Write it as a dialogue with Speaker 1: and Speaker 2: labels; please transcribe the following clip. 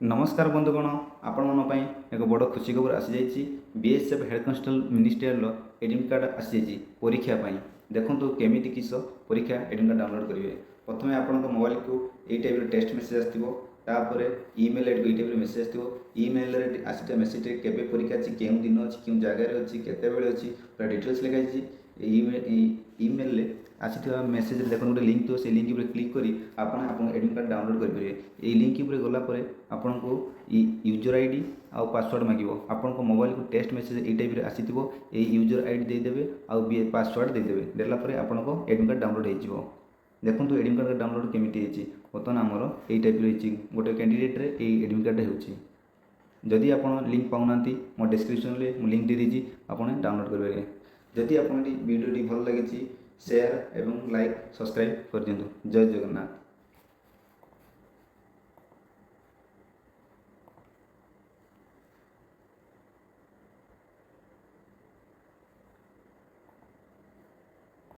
Speaker 1: नमस्कार बंधुगण आपण मन एक बड़ खुशी खबर आसी जाइए BSF head constable ministerial admit card आसी जाइए परीक्षा देखो केमी किस परीक्षा एडमिट कार्ड डाउनलोड करेंगे। प्रथम आपण मोबाइल को यही टाइप टेक्स्ट मेसेज आसपर इमेल आईडी को यही टाइप मेसेज आसमेल आसा मेसेज केवे परीक्षा अच्छी क्यों दिन अच्छी क्यों जगार अच्छी केत अच्छी पूरा डिटेल्स लिखाई इमेल आसी मेसेज देखो गोटे लिंक थो से लिंक पर क्लिक करी आपन एडमिट कार्ड डाउनलोड करेंगे। ये लिंक पर गलापर आपन को यूजर आईडी आउ पासवर्ड मांग आपण को मोबाइल को टेक्स्ट मेसेज यही टाइप आसी यूजर आईडी देदेवे आउ पासवर्ड देदेवे देलापर आपन को एडमिट कार्ड डाउनलोड हो। देखो एडमिट कार्ड डाउनलोड केमी बर्तमान आमर यही टाइप रही गोटे कैंडिडेट्रे ये एडमिट कार्ड हो। जदि आप लिंक पाऊना मो डिस्क्रिप्शन में लिंक दे दीजिए आप डाउनलोड करेंगे। जदि आप वीडियो भल लगी शेयर एवं लाइक सब्सक्राइब कर दिंतु। जय जगन्नाथ।